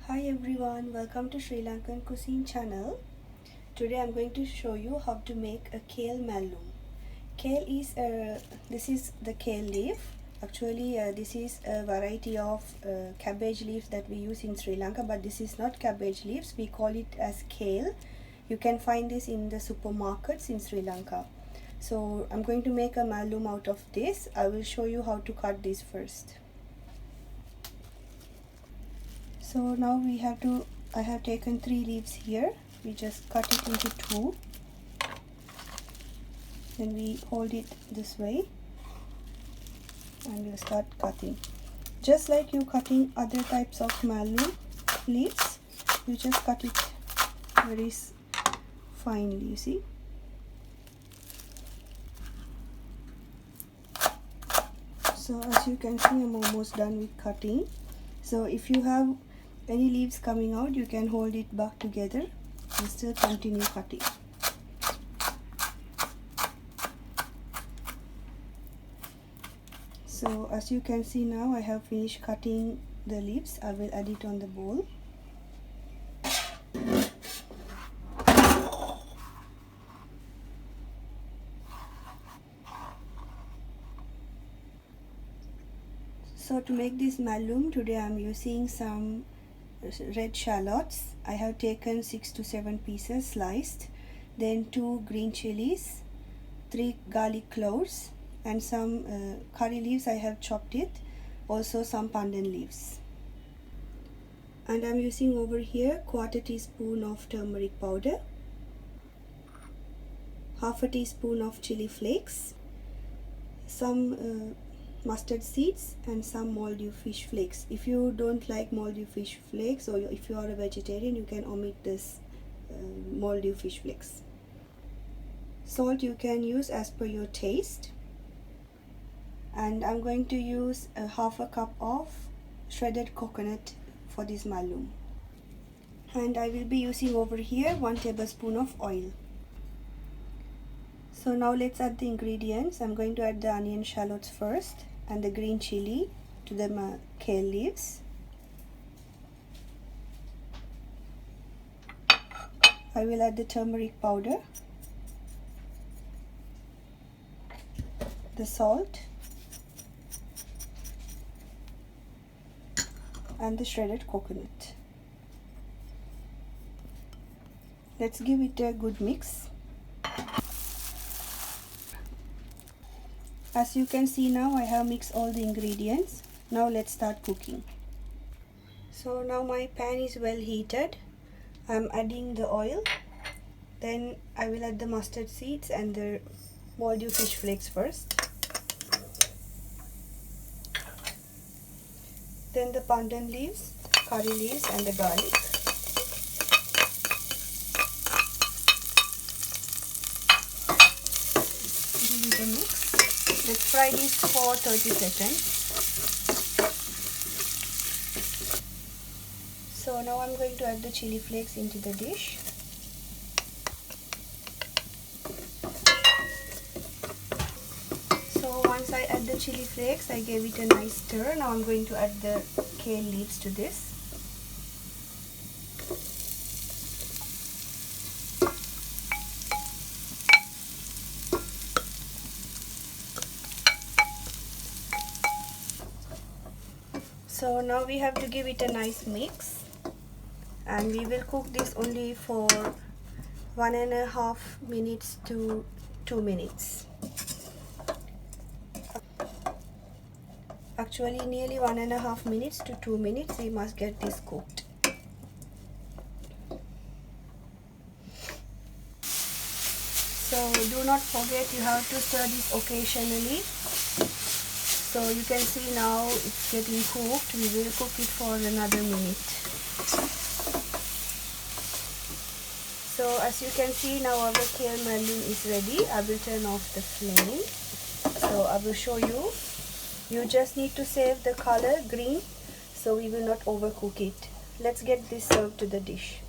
Hi everyone, welcome to Sri Lankan Cuisine channel. Today I'm going to show you how to make a kale mallum. Kale is this is the kale leaf. Actually this is a variety of cabbage leaves that we use in Sri Lanka, but this is not cabbage leaves. We call it as kale. You can find this in the supermarkets in Sri Lanka. So I'm going to make a mallum out of this. I will show you how to cut this first. So now I have taken 3 leaves here. We just cut it into 2. Then we hold it this way and we'll start cutting. Just like you cutting other types of mallum leaves, you just cut it very finely, you see. So as you can see, I'm almost done with cutting. So if you have any leaves coming out, you can hold it back together and still continue cutting. So as you can see now, I have finished cutting the leaves. I will add it on the bowl. So to make this mallum, today I am using some red shallots. I have taken 6 to 7 pieces sliced, then 2 green chilies, 3 garlic cloves, and some curry leaves. I have chopped it, also some pandan leaves. And I am using over here 1/4 teaspoon of turmeric powder, 1/2 teaspoon of chili flakes, some mustard seeds, and some moldy fish flakes. If you don't like moldy fish flakes, or if you are a vegetarian, you can omit this moldy fish flakes. Salt you can use as per your taste. And I'm going to use 1/2 cup of shredded coconut for this mallum. And I will be using over here 1 tablespoon of oil. So now let's add the ingredients. I'm going to add the onion shallots first and the green chili to the kale leaves. I will add the turmeric powder, the salt, and the shredded coconut. Let's give it a good mix. As you can see now, I have mixed all the ingredients. Now let's start cooking. So now my pan is well heated. I'm adding the oil. Then I will add the mustard seeds and the moldy fish flakes first. Then the pandan leaves, curry leaves, and the garlic. Give it a mix. Let's fry this for 30 seconds. So now I'm going to add the chili flakes into the dish. So once I add the chili flakes, I gave it a nice stir. Now I'm going to add the kale leaves to this. So now we have to give it a nice mix, and we will cook this only for 1.5 minutes to 2 minutes. Actually nearly 1.5 minutes to 2 minutes we must get this cooked. So do not forget, you have to stir this occasionally. So you can see now it's getting cooked. We will cook it for another minute. So as you can see now, our kale mallum is ready. I will turn off the flame. So I will show you. You just need to save the color green, so we will not overcook it. Let's get this served to the dish.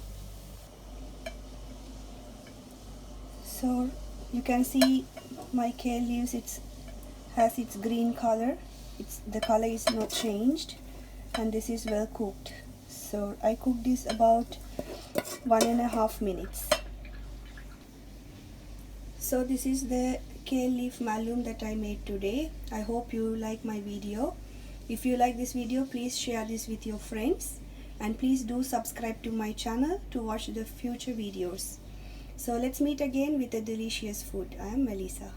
So you can see my kale leaves, it has its green color. The color is not changed, and this is well cooked. So I cooked this about 1.5 minutes. So this is the kale leaf mallum that I made today. I hope you like my video. If you like this video, please share this with your friends, and please do subscribe to my channel to watch the future videos. So let's meet again with a delicious food. I am Melissa.